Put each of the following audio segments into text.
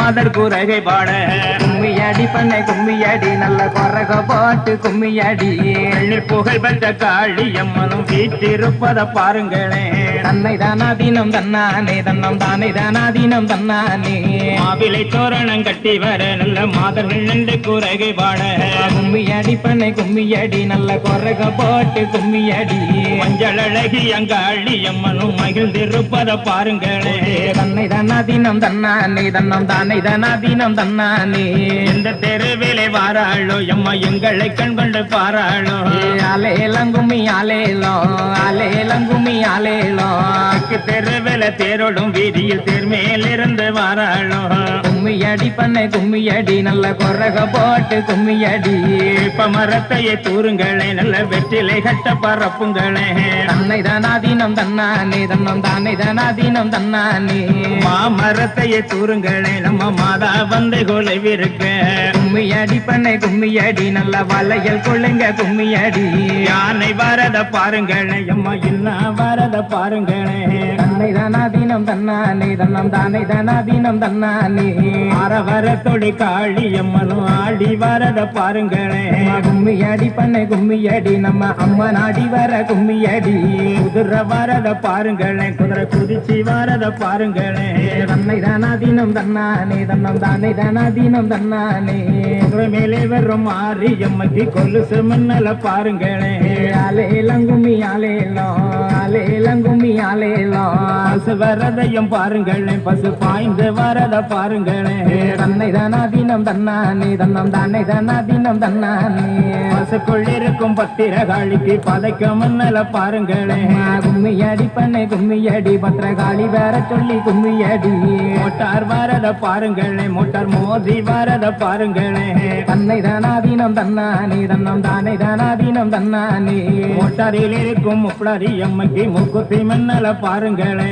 மாதர் குரகை பாட கும்மியடி பண்ணை கும்மியடி நல்ல கொரக போட்டு கும்மியடி புகழ் பெற்ற காளியம்மனும் வீட்டிருப்பத பாருங்களே தன்னை தானாதீனம் தன்னானே தன்னம் தானே தானாதீனம் தன்னானே மாவிலை தோரணம் கட்டி வர நல்ல மாதர்கள் நின்று குரகை பாட கும்மியடி பண்ணை கும்மியடி நல்ல கொரக போட்டு கும்மியடி மஞ்சள் அழகி அங்காளியம்மனும் மகிழ்ந்திருப்பத பாருங்களே தன்னை தானாதீனம் தன்னானே தன்னம் தானே தானாதீனம் தன்னானே இந்த தெருவிலே வாராளோ எம்மா எங்களை கண் கொண்டு பாராளோ அலேலங்கும்மி அலேலோ அலேலங்கும்மி அலேலோ தெருவில தேரோடும் வீதியில் தேர்மேலிருந்து வாராளோ கும்மியடி பண்ணை கும்மியடி நல்ல கொரக போட்டு கும்மியடி இப்ப மரத்தையே தூருங்களே நல்ல வெற்றிலை கட்ட பரப்புங்களே தன்னை தானாதீனம் தன்னானே தன்னம் தானே தானாதீனம் தன்னானே மாமரத்தையே தூருங்களே நம்ம மாதா வந்து கொலைவிருக்க கும்மியடி பண்ணை கும்மியடி நல்ல வளையல் கொள்ளுங்க கும்மியடி யானை வரத பாருங்களே அம்மா என்ன வரத பாருங்களே தன்னை தானாதீனம் தன்னானே தன்னம் தானே தானாதீனம் தன்னானே அரவரத்தொடி காளியம்மனும் ஆடி வரத பாருங்களே கும்மியடி பண்ணை கும்மியடி நம்ம அம்மா நாடி வர கும்மியடி குதிரை வரத பாருங்களே குதிரை குதிச்சு வரத பாருங்களே தன்னை தானாதீனம் தன்னானே தன்னம் தானே தானாதீனம் தன்னானே மேலே வரும் மாரியம்மக்கு கொலுசு மின்னல பாருங்களே அலேலங்கும்மி அலேலோ அலேலங்கும்மி அலேலோ பசு வரதையும் பாருங்களே பசு பாய்ந்து வரத பாருங்களே தன்னை தானாதீனம் தன்னானே தன்னம் தானே தானாதீனம் தன்னானே பசுக்குள்ளிருக்கும் பத்திரகாளிக்கு பதைக்க மின்னல பாருங்களே கும்மியடி பண்ணை கும்மியடி பத்திரகாளி வேற சொல்லி கும்மியடி மோட்டார் வரத பாருங்களே மோட்டார் மோதி வரத பாருங்களே தன்னை தானாதீனம் தன்னானே தன்னம் தானே தானாதீனம் தன்னானே மோட்டாரில் இருக்கும் முப்படாரி அம்மைக்கு முக்குத்தி மின்னல பாருங்களே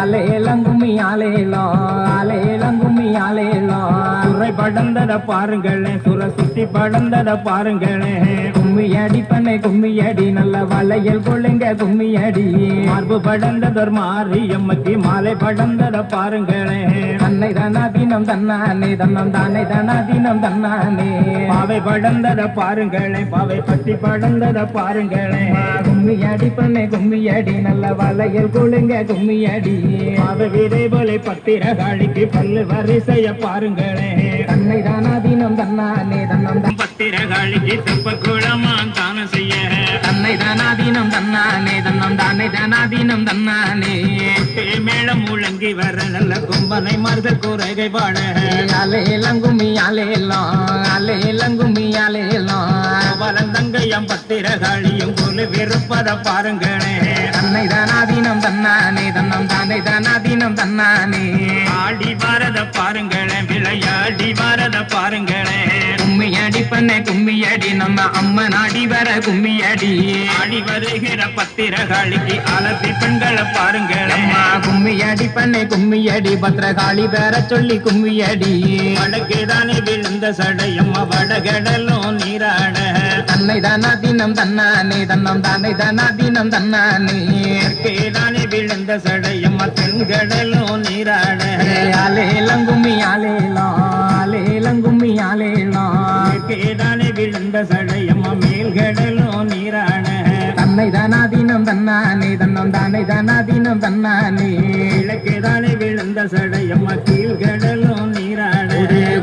அலேலங்கும்மி அலேலோ அலேலங்கும்மி அலேலோ சுரை படந்தத பாருங்களே சுர சுத்தி படந்தத பாருங்களே கும்மியடி பண்ணை கும்மியடி நல்ல வளையல் கொள்ளுங்க கும்மியடி மார்பு படந்ததொரு மாறி அம்மைக்கு மாலை படந்தத பாருங்களே தன்னை தானாதீனம் தன்னானே தன்னம் தானே தானாதீனம் தன்னானே பாவை படந்தத பாருங்களே பாவை பத்தி படந்தத பாருங்களே கும்மியடி பண்ணை கும்மியடி நல்ல வளையல் கொள்ளுங்க கும்மியடி பாவை விதை போல பத்திரகாளிக்கு பல்லு வரிசைய பாருங்களே தன்னை தானாதீனம் தன்னானே தன்னம் பத்திரகாளிக்கு தெப்ப குளமா தானம் செய்ய தன்னை தானாதீனம் தன்னானே தன்னம் தானே தானாதீனம் தன்னானே மேளம் முழங்கி வர நல்ல கும்பனை மருத குறைகை பாட அலேலங்கும்மி அலேலோ அலேலங்கும்மி அலேலோ வளந்தங்கையம் பத்திரகாளியும் கொலு விருப்பத பாருங்களே தன்னை தானாதீனம் தன்னானே தன்னம் தானே தானாதீனம் தன்னானே ஆடி வரத பாருங்களே விளையாடி வரத பாருங்களே கும்மியடி பண்ணை கும்மியடி நம்ம அம்மா நாடி வர கும்மியடி ஆடி வருகிற பத்திரகாளிக்கு அலசி பெண்களை பாருங்களே கும்மியடி பண்ணை கும்மியடி பத்திரகாளி வேற சொல்லி கும்மியடி வடக்குதானே விழுந்த சடையம்மா வடகடலும் நீராட தன்னை தானாதீனம் தன்னானே தன்னம் தானே தானாதீனம் தன்னானே தானே விழுந்த சடையம்மா தென்கடலும் நீராட அலேலங்கும்மி அலேலோ அலேலங்கும்மி அலேலோ தானே விழுந்த சடையம்மா மேல்கடலும் நீராட தன்னை தானாதீனம் தன்னானே தன்னம் தானே தானாதீனம் தன்னானே தானே விழுந்த சடையம்மா கீழ்கடலும் நீராட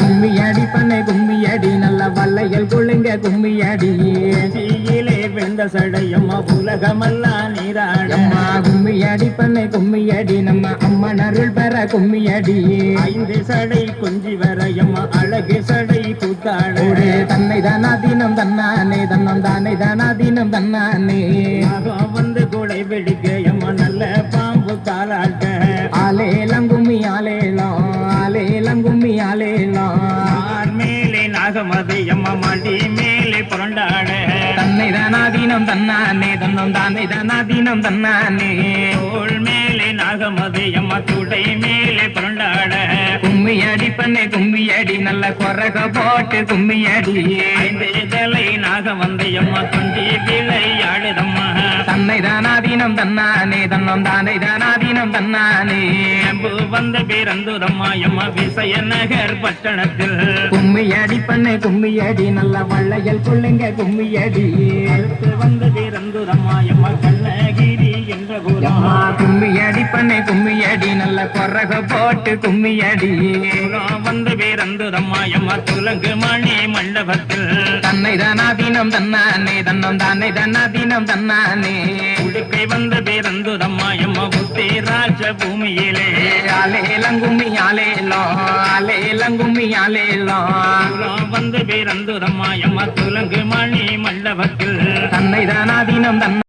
கும்மியடி பண்ணை கும்மியடி நல்ல வளையல் கொள்ளுங்க கும்மியடி தீயிலே விழுந்த சடையம்மா உலகமெல்லாம் நீராட கும்மியடி பண்ணை கும்மியடி நம்ம அம்மன் அருள் பெற கும்மியடி 5 சடை கொஞ்சி வரையம்மா அழகு சடை கூத்தாட தன்னை தானாதீனம் தன்னானே தன்னம் தானே தானாதீனம் தன்னானே வந்து கூடை வெடிக்க எம்மா நல்ல பாம்பு காலாட்ட அலேலங்கும்மி அலேலோ அலேலங்கும்மி அலேலோ மேலே நாகமதி எம்மா மாண்டி மேலே புரண்டாட தன்னை தானாதீனம் தன்னானே தன்னம் தானே தானாதீனம் தன்னானே தோள் மேலே நாகமதி எம்மா துடை மேலே புரண்டாட கும்மி அடி பண்ணே கும்மி அடி நல்ல கொரக போட்டு கும்மி அடி ஐந்து தலை நாக வந்தையம்மா கொஞ்சி விளையாடுதம்மா தன்னை தானாதீனம் தன்னானே தன்னம் தானே தானாதீனம் தன்னானே அம்பு வந்து பிறந்துதம்மா எம்மா விசய நகர் பட்டணத்தில் கும்மி அடி பண்ணே கும்மி அடி நல்ல வள்ளையல் கொள்ளுங்க கும்மி அடி அடுத்து வந்து பிறந்துதம்மா எம்மா கண்ணகிரி என்ற ஊரம் கும்மி அடி பண்ணே கும்மி அடி நல்ல கொரக போட்டு கும்மி அடி வந்து பிறந்துதம்மா எம்மா துலங்கு மணி மண்டபத்தில் தன்னை தானாதீனம் தன்னானே தன்னம் தானே தானாதீனம் தன்னானே உடுக்கை வந்து பிறந்துதம்மா எம்மா புத்தி ராஜ பூமியிலே ஆலேலங்கும்மி ஆலேலோ ஆலேலங்கும்மி ஆலேலோ வந்து பிறந்துதம்மா எம்மா துலங்கு மணி மண்டபத்தில் தன்னை தானாதீனம் தன்ன